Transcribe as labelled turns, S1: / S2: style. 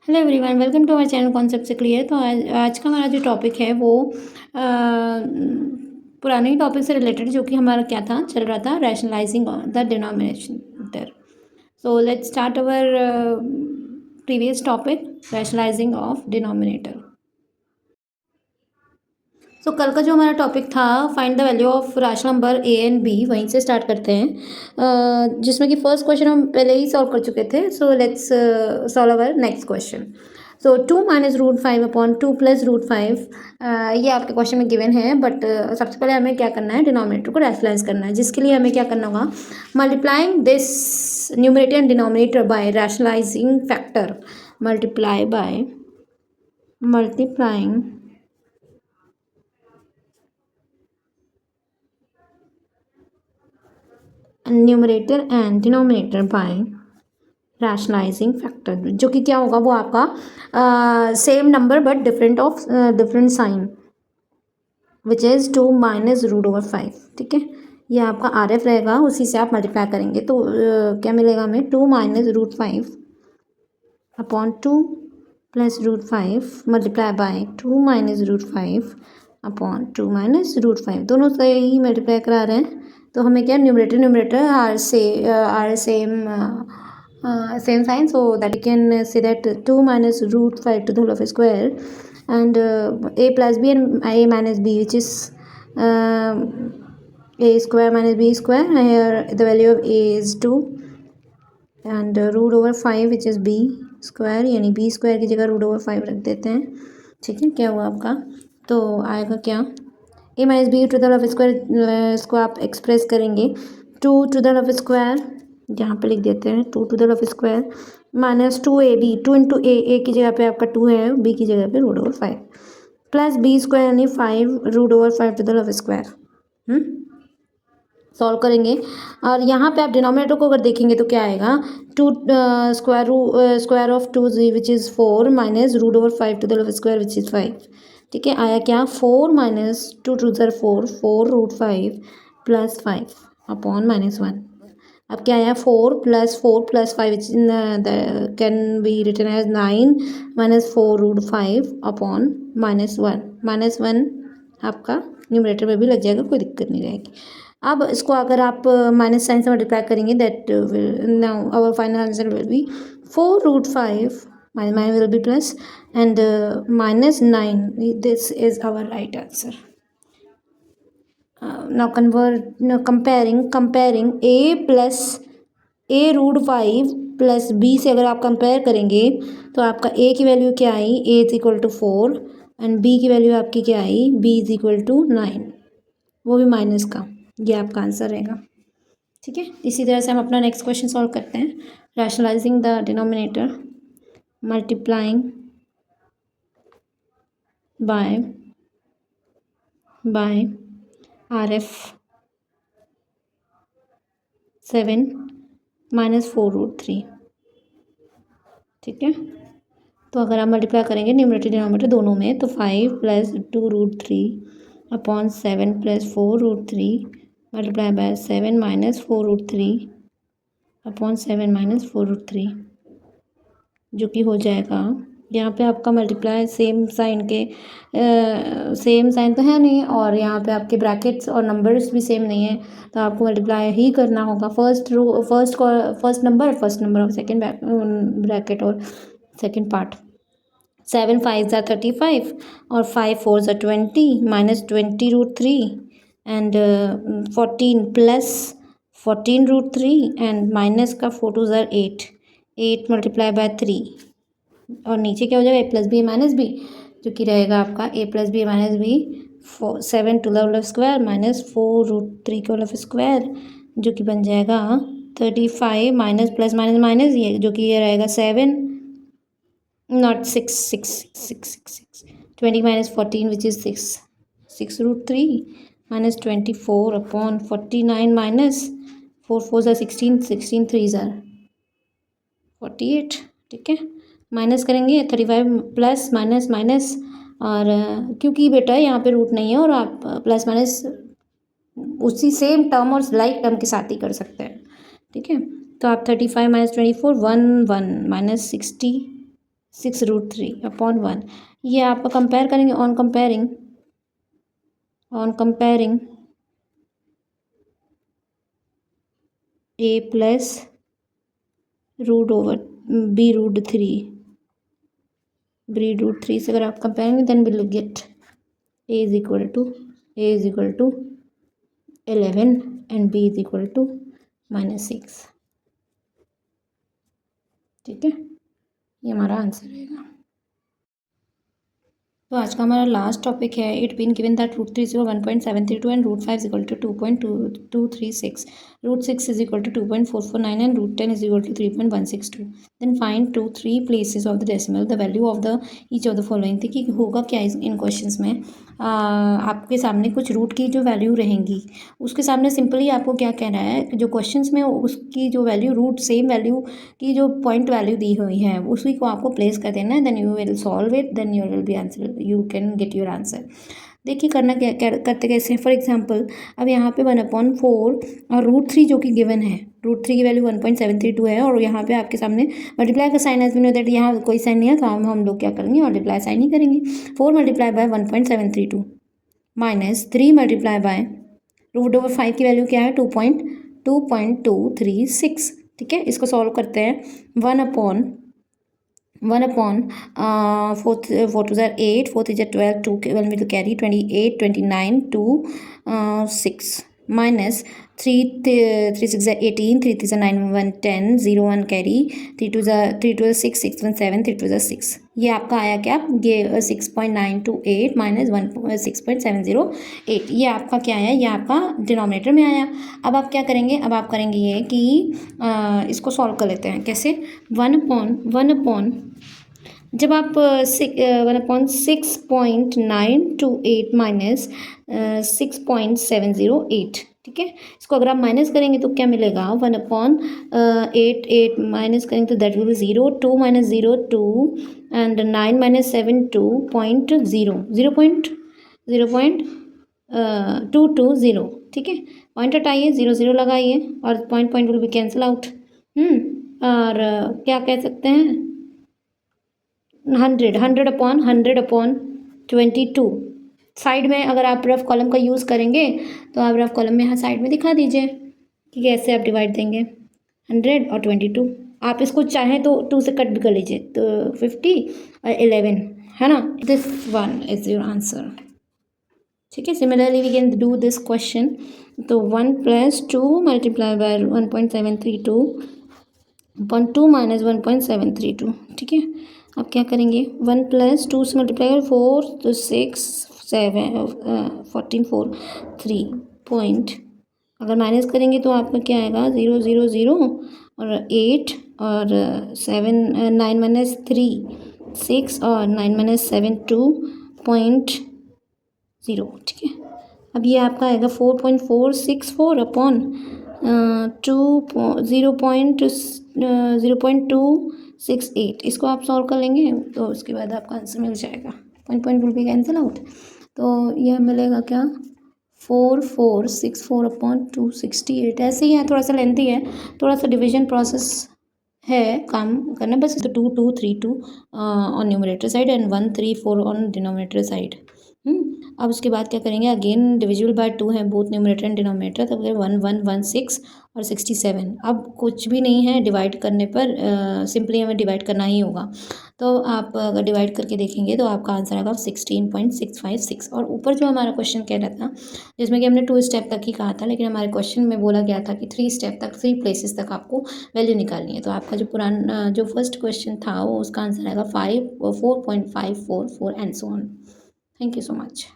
S1: Hello everyone, welcome to our channel concept से clear. तो आज का हमारा जो टॉपिक है वो पुराने टॉपिक से रिलेटेड, जो कि हमारा क्या था चल रहा था, rationalising the denominator. So let's start our previous topic, rationalising of denominator. So कल का जो हमारा टॉपिक था, find the value of rational number a and b, वहीं से स्टार्ट करते हैं, जिसमें कि फर्स्ट क्वेश्चन हम पहले ही सॉल्व कर चुके थे। So let's solve our next question. So 2 minus root 5 upon 2 plus root 5, ये आपके क्वेश्चन में गिवन है, बट सबसे पहले हमें क्या करना है, डिनोमिनेटर को रैशनलाइज करना है, जिसके लिए हमें क्या करना होगा, multiplying this numerator and denominator by rationalising factor, multiplying numerator and denominator by rationalising factor, जो कि क्या होगा, वो आपका same number but different sign, which is 2 minus root over 5। ठीक है, ये आपका आर एफ रहेगा, उसी से आप मल्टीप्लाई करेंगे तो क्या मिलेगा हमें, 2 minus root 5 upon 2 plus root 5 multiply by 2 minus root 5 upon 2 minus root 5, दोनों से ही मल्टीप्लाई करा रहे हैं। तो हमें क्या, numerator are same sign, so that you can say that 2 minus root 5 to the whole of square and a plus b and a minus b, which is a square minus b square. Here the value of a is 2 and root over 5 which is b square, यानी b square की जगह root over 5 रख देते हैं। ठीक है, क्या हुआ आपका, तो आएगा क्या, a minus b to the power square, इसको आप एक्सप्रेस करेंगे 2 टू द पावर स्क्वायर, यहाँ पे लिख देते हैं 2 to the power square minus 2ab, 2 into a की जगह पे आपका 2 है, b की जगह पे root over 5 plus b square यानी 5 root over 5 to the power square. Solve करेंगे और यहाँ पे आप डिनोमिनेटर को अगर देखेंगे तो क्या आएगा, 2 square of 2 which is 4 minus root over 5 to the power square which is 5। ठीक है, आया क्या, 4 माइनस 2 टू ज़र 4 रूट 5 प्लस 5 अपॉन माइनस 1। अब क्या आया, 4 plus 5 which can be written as 9 minus 4 root 5 upon minus 1 आपका न्यूमरेटर में भी लग जाएगा, कोई दिक्कत नहीं रहेगी। अब इसको अगर आप माइनस साइन से मल्टीप्लाई करेंगे, that now our final answer will be 4 root 5 minus will be plus and minus 9, this is our right answer. Now comparing a root 5 plus b से अगर आप कंपेयर करेंगे तो आपका ए की वैल्यू क्या आई, a is equal to 4 and b की वैल्यू आपकी क्या आई, बी इज इक्वल टू 9, वो भी माइनस का, ये आपका आंसर रहेगा। ठीक है, इसी तरह से हम अपना नेक्स्ट क्वेश्चन सॉल्व करते हैं, rationalising the denominator multiplying by R F 7 minus 4 root 3। ठीक है, तो अगर आप मल्टीप्लाई करेंगे न्यूमरेटर डिनोमिनेटर दोनों में, तो 5 plus 2 root 3 upon 7 plus 4 root 3 multiply by 7 minus 4 root 3 upon 7 minus 4 root 3, जो कि हो जाएगा, यहाँ पे आपका मल्टीप्लाई सेम साइन तो है नहीं, और यहाँ पे आपके ब्रैकेट्स और नंबर्स भी सेम नहीं है, तो आपको मल्टीप्लाई ही करना होगा, फर्स्ट नंबर और सेकंड ब्रैकेट और सेकंड पार्ट। 7 5 ज़ा 35 और 5 4 ज़ा 20 minus 20 root 3 and 14 plus 14 root 3 and minus का 4 2 ज़ा 8 मल्टीप्लाई बाय 3, और नीचे क्या हो जाएगा, a plus b minus b, जो कि रहेगा आपका a plus b minus b 7 to the whole square minus 4 root 3 के होल स्क्वायर, जो कि बन जाएगा 35 माइनस प्लस माइनस माइनस, ये जो कि ये रहेगा 7 not 6 20 minus 14 which is 6 root 3 minus 24 upon 49 minus 4 4 ज़ा 16 3 ज़ा 48। ठीक है, माइनस करेंगे 35 प्लस माइनस माइनस, और क्योंकि बेटा यहाँ पे रूट नहीं है और आप प्लस माइनस उसी सेम टर्म और लाइक टर्म के साथ ही कर सकते हैं। ठीक है, तो आप 35 माइनस 24 1 1 माइनस 6√3/1। ये आपका कंपेयर करेंगे on comparing a plus b√3 से अगर आप comparing then will get a is equal to 11 and b is equal to -6। ठीक है, ये हमारा आंसर रहेगा। तो आज का हमारा लास्ट टॉपिक है it been given that √3 is 1.732 and √5 is equal to 2.236, √6 is equal to 2.449 and √10 is equal to 3.162। Then find 2-3 places of the decimal the value of the each of the following. देखिए होगा क्या इन questions में, आपके सामने कुछ root की जो value रहेंगी उसके सामने सिंपली आपको क्या कहना है, जो क्वेश्चंस में उसकी जो वैल्यू रूट सेम वैल्यू की जो पॉइंट वैल्यू दी हुई है उसी को आपको प्लेस कर देना है। Then you will solve it, then you will be answer, you can get your answer. देखिए करना क्या करते कैसे हैं। फॉर एग्जांपल अब यहाँ पे 1/4 और √3 जो कि गिवन है, √3 की वैल्यू 1.732 है और यहाँ पे आपके सामने मल्टीप्लाई का साइन है, वी नो दैट यहाँ कोई साइन नहीं है तो हम लोग क्या करेंगे, मल्टीप्लाई साइन ही करेंगे। 4 multiply by 1.732 minus 3 multiply bye √5 की वैल्यू क्या है 2.236। ठीक है, इसको सॉल्व करते हैं। 1/4 4 to 8, 4 is 12, 2 1 will carry 28, 29, 2 6 minus 3 3 6 18, 3 3 9 1 10, 0 1 carry, 3 2 6 6 1 7, 3 2 6। ये आपका आया क्या, ये 6.928 माइनस 6.708, ये आपका क्या आया, ये आपका डिनोमिनेटर में आया। अब आप क्या करेंगे, अब आप करेंगे ये कि इसको सॉल्व कर लेते हैं। कैसे, 1/1 जब आप 1/6.928 माइनस 6.708, ठीक है, इसको अगर आप माइनस करेंगे तो क्या मिलेगा, 1/8 माइनस करेंगे तो that will be 0, 2 minus 0 2 and 9 minus 7 0.220। ठीक है, पॉइंट हटाइए, 0 0 लगाइए और point will be cancel out. और क्या कह सकते हैं, 100/100/22। साइड में अगर आप रफ कॉलम का यूज़ करेंगे तो आप रफ कॉलम में यहाँ साइड में दिखा दीजिए कि कैसे आप डिवाइड देंगे 100 और 22। आप इसको चाहें तो 2 से कट भी कर लीजिए तो 50 और 11 है ना। This one is your answer. ठीक है, similarly we can do this question. तो 1 + 2 मल्टीप्लाई बाय 1.732/2 माइनस 1.732। ठीक है, अब क्या करेंगे, 1 + 2 से मल्टीप्लाई करें 4 तो 6 7 14 4 3 पॉइंट, अगर माइनस करेंगे तो आपका क्या आएगा, 0 0 0 और 8 और 7 9 माइनस 3 6 और 9 माइनस 7 2.0। ठीक है, अब ये आपका आएगा 4.464/0.268। इसको आप सॉल्व कर लेंगे तो उसके बाद आपका आंसर मिल जाएगा, point will be cancel out. तो यह मिलेगा क्या, 4464/268। ऐसे ही है, थोड़ा सा लेंथी है, थोड़ा सा डिवीजन प्रोसेस है काम करना बस। तो 2 2 3 2 on numerator side and 1 3 4 on denominator side. अब उसके बाद क्या करेंगे, अगेन डिविजिबल बाय 2 है बोथ न्यूमरेटर एंड डिनोमिनेटर, तब 1 1 1 6 और 67। अब कुछ भी नहीं है डिवाइड करने पर, सिंपली हमें डिवाइड करना ही होगा। तो आप अगर डिवाइड करके देखेंगे तो आपका आंसर आएगा 16.656। और ऊपर जो हमारा क्वेश्चन कह रहा था जिसमें कि हमने 2 स्टेप तक ही कहा था, लेकिन हमारे क्वेश्चन में बोला गया था कि 3 स्टेप तक 3 प्लेसेस तक आपको वैल्यू निकालनी है। तो आपका जो पुराना जो फर्स्ट क्वेश्चन था वो उसका आंसर आएगा 4.544 and so on. Thank you so much.